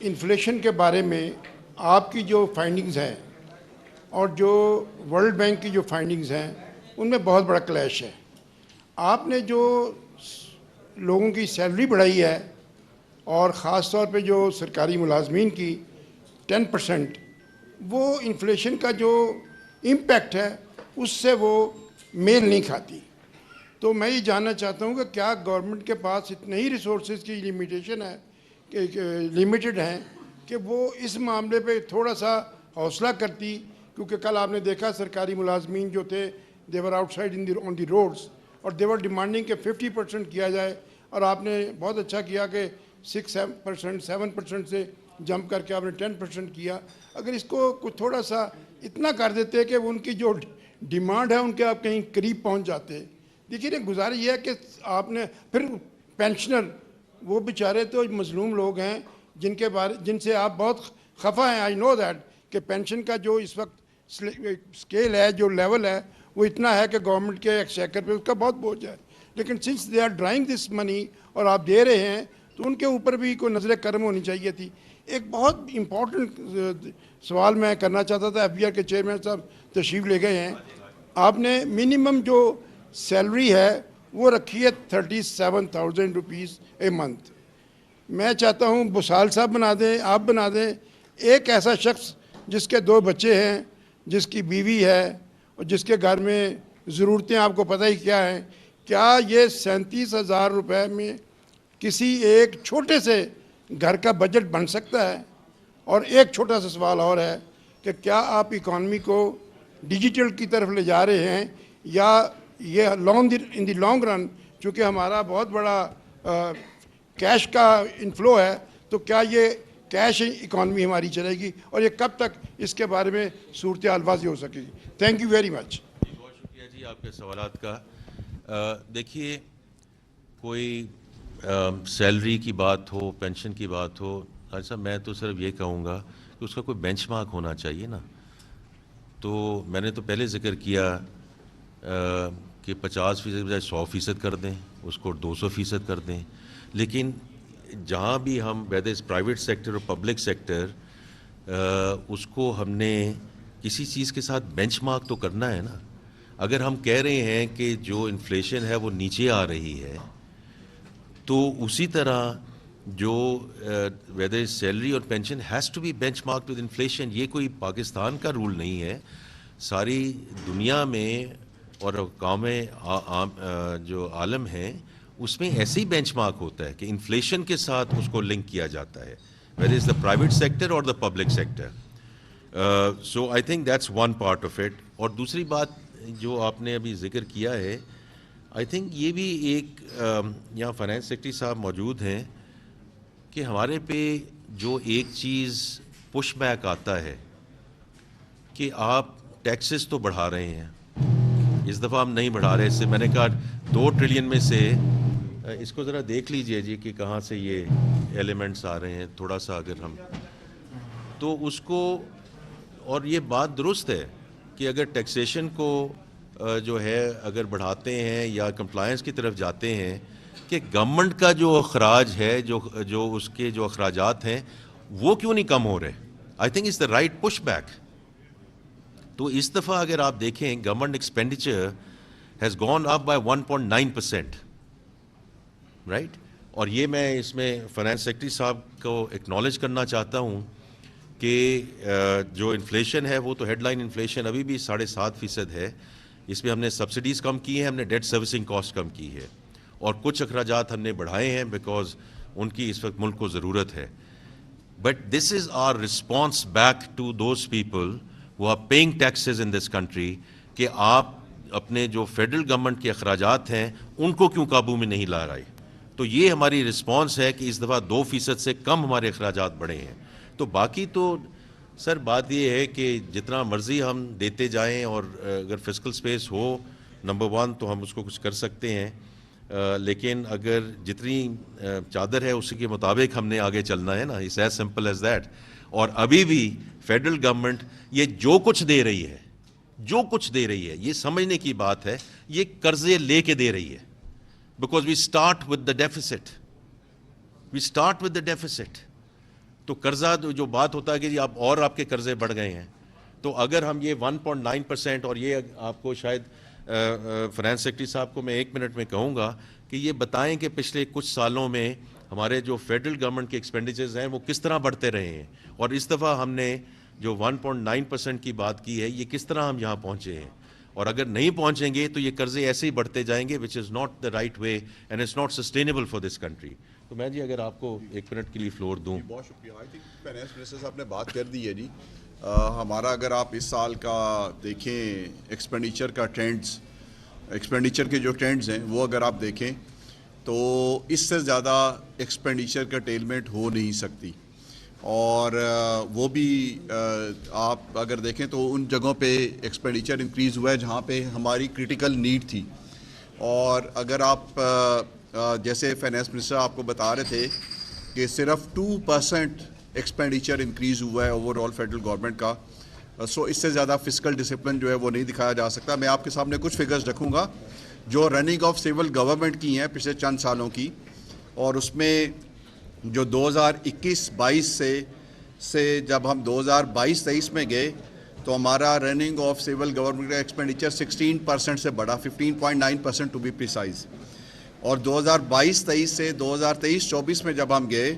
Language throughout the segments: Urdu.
انفلیشن کے بارے میں آپ کی جو فائنڈنگز ہیں اور جو ورلڈ بینک کی جو فائنڈنگز ہیں ان میں بہت بڑا کلیش ہے. آپ نے جو لوگوں کی سیلری بڑھائی ہے اور خاص طور پہ جو سرکاری ملازمین کی 10%، وہ انفلیشن کا جو امپیکٹ ہے اس سے وہ میل نہیں کھاتی. تو میں یہ جاننا چاہتا ہوں کہ کیا گورنمنٹ کے پاس اتنے ہی ریسورسز کی لمیٹیشن ہے لمیٹڈ ہیں کہ وہ اس معاملے پہ تھوڑا سا حوصلہ کرتی، کیونکہ کل آپ نے دیکھا سرکاری ملازمین جو تھے they were outside on the roads اور دے ور ڈیمانڈنگ کہ 50% کیا جائے، اور آپ نے بہت اچھا کیا کہ 6% 7% سے جمپ کر کے آپ نے 10% کیا. اگر اس کو کچھ تھوڑا سا اتنا کر دیتے کہ ان کی جو ڈیمانڈ ہے ان کے آپ کہیں قریب پہنچ جاتے. دیکھیے نا، گزارش یہ ہے کہ آپ نے پھر پینشنر وہ بیچارے تو مظلوم لوگ ہیں جن سے آپ بہت خفا ہیں. آئی نو دیٹ کہ پینشن کا جو اس وقت اسکیل ہے، جو لیول ہے، وہ اتنا ہے کہ گورنمنٹ کے ایکسچیکر پہ اس کا بہت بوجھ ہے. لیکن سنس دے آر ڈرائنگ دس منی اور آپ دے رہے ہیں تو ان کے اوپر بھی کوئی نظر کرم ہونی چاہیے تھی. ایک بہت امپورٹنٹ سوال میں کرنا چاہتا تھا. FBR کے چیئرمین صاحب تشریف لے گئے ہیں. آپ نے منیمم جو سیلری ہے وہ رکھی ہے 37,000 روپیز اے منتھ. میں چاہتا ہوں بسال صاحب بنا دیں، آپ بنا دیں ایک ایسا شخص جس کے 2 بچے ہیں، جس کی بیوی ہے اور جس کے گھر میں ضرورتیں آپ کو پتہ ہی کیا ہیں. کیا یہ 37,000 روپے میں کسی ایک چھوٹے سے گھر کا بجٹ بن سکتا ہے؟ اور ایک چھوٹا سا سوال اور ہے کہ کیا آپ اکانومی کو ڈیجیٹل کی طرف لے جا رہے ہیں، یا یہ ان دی لانگ رن چونکہ ہمارا بہت بڑا کیش کا انفلو ہے، تو کیا یہ کیش اکانومی ہماری چلے گی، اور یہ کب تک اس کے بارے میں صورتحال واضح ہو سکے گی؟ Thank you very much. بہت شکریہ جی آپ کے سوالات کا. دیکھیے، کوئی سیلری کی بات ہو، پینشن کی بات ہو، حاجی صاحب میں تو صرف یہ کہوں گا کہ اس کا کوئی بینچ مارک ہونا چاہیے نا. تو میں نے تو پہلے ذکر کیا کہ 50% بجائے 100% کر دیں، اس کو 200% کر دیں. لیکن جہاں بھی ہم ویدر از پرائیویٹ سیکٹر اور پبلک سیکٹر، اس کو ہم نے کسی چیز کے ساتھ بینچ مارک تو کرنا ہے نا. اگر ہم کہہ رہے ہیں کہ جو انفلیشن ہے وہ نیچے آ رہی ہے، تو اسی طرح جو ویدر سیلری اور pension has to be benchmark with inflation. یہ کوئی پاکستان کا رول نہیں ہے، ساری دنیا میں اور اقوام جو عالم ہیں اس میں ایسے ہی بینچ مارک ہوتا ہے کہ انفلیشن کے ساتھ اس کو لنک کیا جاتا ہے، whether is the private sector or the public sector. So I think that's one part of it. اور دوسری بات جو آپ نے ابھی ذکر کیا ہے، آئی تھنک یہ بھی ایک یہاں فائنانس سیکرٹری صاحب موجود ہیں کہ ہمارے پہ جو ایک چیز پش بیک آتا ہے کہ آپ ٹیکسز تو بڑھا رہے ہیں، اس دفعہ ہم نہیں بڑھا رہے. اس سے میں نے کہا 2 ٹریلین میں سے اس کو ذرا دیکھ لیجئے جی کہ کہاں سے یہ ایلیمنٹس آ رہے ہیں، تھوڑا سا اگر ہم تو اس کو. اور یہ بات درست ہے کہ اگر ٹیکسیشن کو جو ہے اگر بڑھاتے ہیں یا کمپلائنس کی طرف جاتے ہیں، کہ گورنمنٹ کا جو اخراج ہے، جو اس کے جو اخراجات ہیں وہ کیوں نہیں کم ہو رہے. I think it's the right push back. تو اس دفعہ اگر آپ دیکھیں government expenditure has gone up by 1.9%، right. اور یہ میں اس میں فائنانس سیکرٹری صاحب کو ایکنالج کرنا چاہتا ہوں کہ جو انفلیشن ہے وہ تو ہیڈ لائن انفلیشن ابھی بھی 7.5% ہے. اس میں ہم نے سبسڈیز کم کی ہیں، ہم نے ڈیٹ سروسنگ کاسٹ کم کی ہے، اور کچھ اخراجات ہم نے بڑھائے ہیں بیکاز ان کی اس وقت ملک کو ضرورت ہے. But this is our response back to those people who are paying taxes in this country کہ آپ اپنے جو فیڈرل گورنمنٹ کے اخراجات ہیں ان کو کیوں قابو میں نہیں لا رہے. تو یہ ہماری رسپانس ہے کہ اس دفعہ 2% سے کم ہمارے اخراجات بڑھے ہیں. تو باقی تو سر بات یہ ہے کہ جتنا مرضی ہم دیتے جائیں، اور اگر فسکل سپیس ہو نمبر 1 تو ہم اس کو کچھ کر سکتے ہیں، لیکن اگر جتنی چادر ہے اسی کے مطابق ہم نے آگے چلنا ہے نا. It's as simple as that. اور ابھی بھی فیڈرل گورنمنٹ یہ جو کچھ دے رہی ہے یہ سمجھنے کی بات ہے، یہ قرضے لے کے دے رہی ہے. Because we start with the deficit. تو قرضہ جو بات ہوتا ہے کہ جی آپ کے قرضے بڑھ گئے ہیں، تو اگر ہم یہ 1.9% اور یہ آپ کو شاید فائنانس سیکرٹری صاحب کو میں 1 منٹ میں کہوں گا کہ یہ بتائیں کہ پچھلے کچھ سالوں میں ہمارے جو فیڈرل گورنمنٹ کے ایکسپینڈیچرز ہیں وہ کس طرح بڑھتے رہے ہیں، اور اس دفعہ ہم نے جو 1.9% کی بات کی ہے یہ کس طرح ہم یہاں پہنچے ہیں، اور اگر نہیں پہنچیں گے تو یہ قرضے ایسے ہی بڑھتے جائیں گے which is not the right way and it's not sustainable for this country. تو میں جی اگر آپ کو 1 منٹ کے لیے فلور دوں. بہت شکریہ. آئی تھنک فائنانس منسٹر صاحب نے بات کر دی ہے جی. ہمارا اگر آپ اس سال کا دیکھیں ایکسپینڈیچر کا ٹرینڈز، ایکسپینڈیچر کے جو ٹرینڈز ہیں وہ اگر آپ دیکھیں تو اس سے زیادہ ایکسپینڈیچر کا ٹیلمنٹ ہو نہیں سکتی، اور وہ بھی آپ اگر دیکھیں تو ان جگہوں پہ ایکسپینڈیچر انکریز ہوا ہے جہاں پہ ہماری کرٹیکل نیڈ تھی. اور اگر آپ جیسے فائنانس منسٹر آپ کو بتا رہے تھے کہ صرف 2% ایکسپینڈیچر انکریز ہوا ہے اوور آل فیڈرل گورنمنٹ کا، سو اس سے زیادہ فسکل ڈسپلن جو ہے وہ نہیں دکھایا جا سکتا. میں آپ کے سامنے کچھ فگرز رکھوں گا جو رننگ آف سول گورنمنٹ کی ہیں پچھلے چند سالوں کی، اور اس میں جو 2021-22 سے جب ہم 2022-23 میں گئے تو ہمارا رننگ آف سول گورنمنٹ کا ایکسپینڈیچر 16% سے بڑھا، 15.9% ٹو بی پریسائز. اور 2022-23 سے 2023-24 میں جب ہم گئے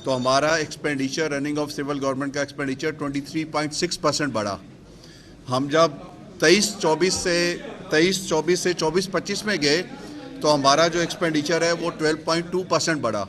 تو ہمارا expenditure running of civil government کا ایکسپینڈیچر 23.6% بڑھا. ہم جب 23-24 سے 24-25 میں گئے تو ہمارا جو ایکسپینڈیچر ہے وہ 12.2% بڑھا،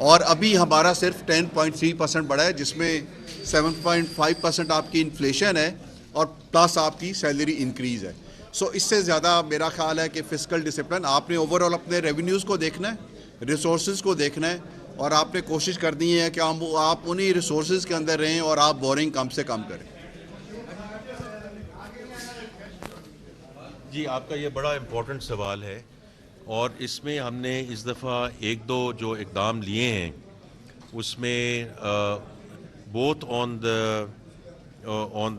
اور ابھی ہمارا صرف 10.3% بڑھا ہے، جس میں 7.5% آپ کی انفلیشن ہے اور پلس آپ کی سیلری انکریز ہے. سو اس سے زیادہ میرا خیال ہے کہ فسکل ڈسپلن آپ نے اوور آل اپنے ریونیوز کو دیکھنا ہے، ریسورسز کو دیکھنا ہے، اور آپ نے کوشش کرنی ہے کہ آپ انہی ریسورسز کے اندر رہیں اور آپ بورنگ کم سے کم کریں. جی آپ کا یہ بڑا امپورٹنٹ سوال ہے، اور اس میں ہم نے اس دفعہ 1-2 جو اقدام لیے ہیں اس میں both on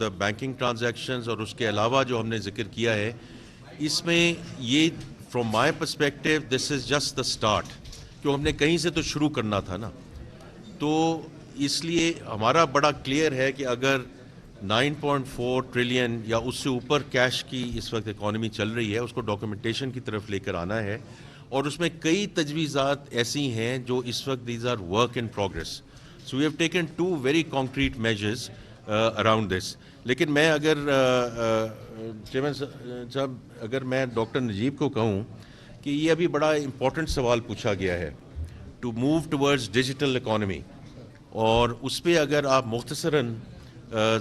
the banking transactions اور اس کے علاوہ جو ہم نے ذکر کیا ہے، اس میں یہ from my perspective this is just the start, کہ ہم نے کہیں سے تو شروع کرنا تھا نا. تو اس لیے ہمارا بڑا کلیئر ہے کہ اگر 9.4 ٹریلین یا اس سے اوپر کیش کی اس وقت اکانومی چل رہی ہے، اس کو ڈاکومنٹیشن کی طرف لے کر آنا ہے، اور اس میں کئی تجویزات ایسی ہیں جو اس وقت these are work in progress. So we have taken 2 very concrete measures around this. لیکن میں اگر چیئرمین صاحب اگر میں ڈاکٹر نجیب کو کہوں کہ یہ ابھی بڑا امپورٹنٹ سوال پوچھا گیا ہے to move towards digital economy, اور اس پہ اگر آپ مختصراً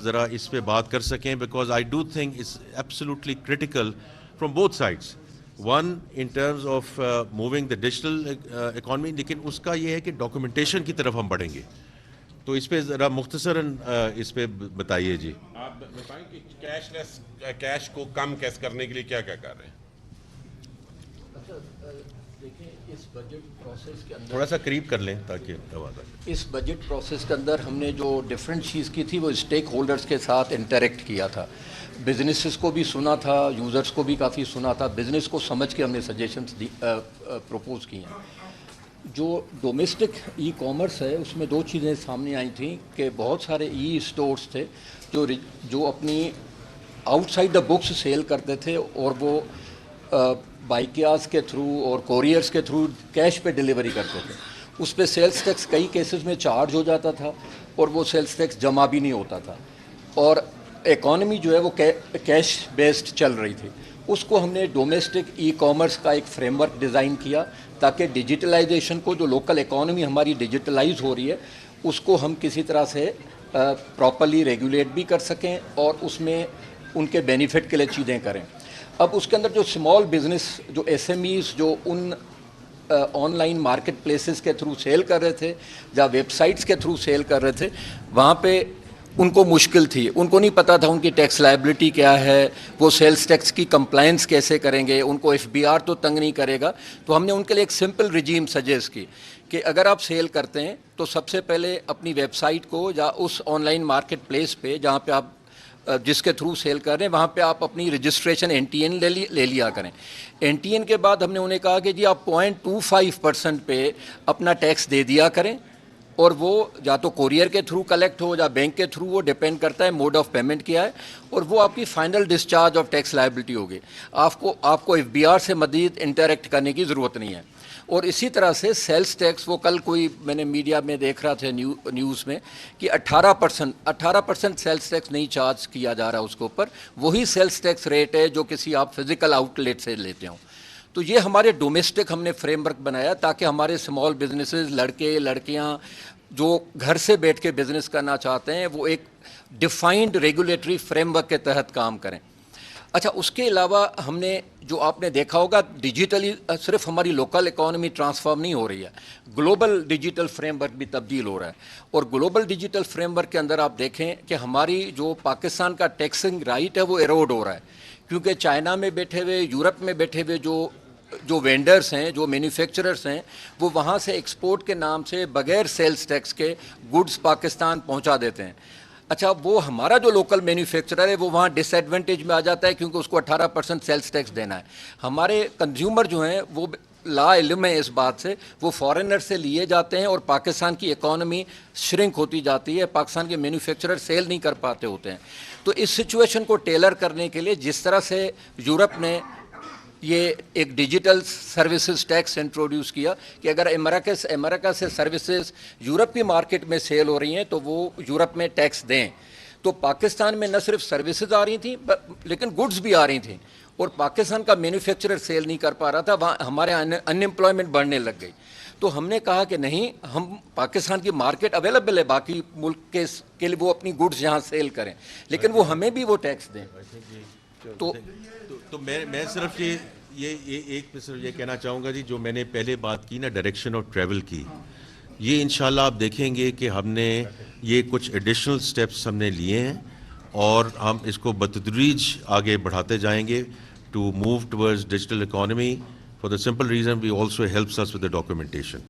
ذرا اس پہ بات کر سکیں، because I do think it's absolutely critical from both sides. One in terms of moving the digital economy, لیکن اس کا یہ ہے کہ ڈاکومنٹیشن کی طرف ہم بڑھیں گے. تو اس پہ ذرا مختصراً اس پہ بتائیے. جی آپ بتائیں کہ کیش کو کم کیسے کرنے کے لیے کیا کیا کر رہے ہیں. اس بجٹ پروسیس کے اندر تھوڑا سا قریب کر لیں تاکہ آواز آئے. اس بجٹ پروسیس کے اندر ہم نے جو ڈفرینٹ چیز کی تھی وہ اسٹیک ہولڈرز کے ساتھ انٹریکٹ کیا تھا. بزنسز کو بھی سنا تھا، یوزرز کو بھی کافی سنا تھا. بزنس کو سمجھ کے ہم نے سجیشنز پروپوز کی ہیں. جو ڈومیسٹک ای کامرس ہے اس میں 2 چیزیں سامنے آئی تھیں کہ بہت سارے ای اسٹورز تھے جو اپنی outside the books sell کرتے تھے، اور وہ بائکیاز کے تھرو اور کوریئرز کے تھرو کیش پہ ڈیلیوری کرتے تھے. اس پہ سیلز ٹیکس کئی کیسز میں چارج ہو جاتا تھا اور وہ سیلز ٹیکس جمع بھی نہیں ہوتا تھا، اور اکانومی جو ہے وہ کیش بیسڈ چل رہی تھی. اس کو ہم نے ڈومیسٹک ای کامرس کا ایک فریم ورک ڈیزائن کیا تاکہ ڈیجیٹلائزیشن کو، جو لوکل اکانومی ہماری ڈیجیٹلائز ہو رہی ہے، اس کو ہم کسی طرح سے پراپرلی ریگولیٹ بھی کر سکیں اور اس میں ان کے بینیفٹ کے لیے چیزیں کریں. اب اس کے اندر جو اسمال بزنس، جو ایس ایم ایز جو ان آن لائن مارکیٹ پلیسز کے تھرو سیل کر رہے تھے یا ویب سائٹس کے تھرو سیل کر رہے تھے، وہاں پہ ان کو مشکل تھی. ان کو نہیں پتہ تھا ان کی ٹیکس لائبلٹی کیا ہے، وہ سیلز ٹیکس کی کمپلائنس کیسے کریں گے، ان کو ایف بی آر تو تنگ نہیں کرے گا. تو ہم نے ان کے لیے ایک سمپل رجیم سجیسٹ کی کہ اگر آپ سیل کرتے ہیں تو سب سے پہلے اپنی ویب سائٹ کو یا اس آن لائن مارکیٹ پلیس پہ جہاں پہ آپ جس کے تھرو سیل کر رہے ہیں وہاں پہ آپ اپنی رجسٹریشن این ٹی این لے لیا کریں. این ٹی این کے بعد ہم نے انہیں کہا کہ جی آپ 0.25% پہ اپنا ٹیکس دے دیا کریں اور وہ یا تو کوریئر کے تھرو کلیکٹ ہو یا بینک کے تھرو، وہ ڈیپینڈ کرتا ہے موڈ آف پیمنٹ کیا ہے، اور وہ آپ کی final discharge of tax liability ہوگی. آپ کو ایف بی آر سے مزید انٹریکٹ کرنے کی ضرورت نہیں ہے. اور اسی طرح سے سیلز ٹیکس، وہ کل کوئی میں نے میڈیا میں دیکھ رہا تھا نیوز میں کہ 18% سیلز ٹیکس نہیں چارج کیا جا رہا اس کے اوپر، وہی سیلز ٹیکس ریٹ ہے جو کسی آپ فزیکل آؤٹ لیٹ سے لیتے ہوں. تو یہ ہمارے ڈومیسٹک ہم نے فریم ورک بنایا تاکہ ہمارے اسمال بزنسز، لڑکے لڑکیاں جو گھر سے بیٹھ کے بزنس کرنا چاہتے ہیں، وہ ایک ڈیفائنڈ ریگولیٹری فریم ورک کے تحت کام کریں. اچھا، اس کے علاوہ ہم نے جو آپ نے دیکھا ہوگا ڈیجیٹلی صرف ہماری لوکل اکانومی ٹرانسفارم نہیں ہو رہی ہے، گلوبل ڈیجیٹل فریم ورک بھی تبدیل ہو رہا ہے. اور گلوبل ڈیجیٹل فریم ورک کے اندر آپ دیکھیں کہ ہماری جو پاکستان کا ٹیکسنگ رائٹ ہے وہ ایروڈ ہو رہا ہے، کیونکہ چائنا میں بیٹھے ہوئے، یورپ میں بیٹھے ہوئے جو وینڈرز ہیں، جو مینوفیکچررز ہیں، وہ وہاں سے ایکسپورٹ کے نام سے بغیر سیلز ٹیکس کے گڈز پاکستان پہنچا دیتے ہیں. اچھا، وہ ہمارا جو لوکل مینوفیکچرر ہے وہ وہاں ڈس ایڈوانٹیج میں آ جاتا ہے کیونکہ اس کو 18% سیلز ٹیکس دینا ہے. ہمارے کنزیومر جو ہیں وہ لا علم ہے اس بات سے، وہ فارنر سے لیے جاتے ہیں اور پاکستان کی اکانومی شرنک ہوتی جاتی ہے، پاکستان کے مینوفیکچرر سیل نہیں کر پاتے ہوتے ہیں. تو اس سچویشن کو ٹیلر کرنے کے لیے جس طرح سے یورپ نے یہ ایک ڈیجیٹل سروسز ٹیکس انٹروڈیوس کیا کہ اگر امریکہ سے سروسز یورپ کی مارکیٹ میں سیل ہو رہی ہیں تو وہ یورپ میں ٹیکس دیں، تو پاکستان میں نہ صرف سروسز آ رہی تھیں لیکن گڈز بھی آ رہی تھیں، اور پاکستان کا مینوفیکچرر سیل نہیں کر پا رہا تھا، وہاں ہمارے ان ایمپلائمنٹ بڑھنے لگ گئی. تو ہم نے کہا کہ نہیں، ہم پاکستان کی مارکیٹ اویلیبل ہے باقی ملک کے لیے، وہ اپنی گڈز یہاں سیل کریں لیکن وہ ہمیں بھی وہ ٹیکس دیں. تو میں صرف یہ کہنا چاہوں گا جی، جو میں نے پہلے بات کی نا ڈائریکشن آف ٹریول کی، یہ انشاءاللہ آپ دیکھیں گے کہ ہم نے یہ کچھ ایڈیشنل سٹیپس ہم نے لیے ہیں اور ہم اس کو بتدریج آگے بڑھاتے جائیں گے to move towards digital economy. For the simple reason we also helps us with the documentation.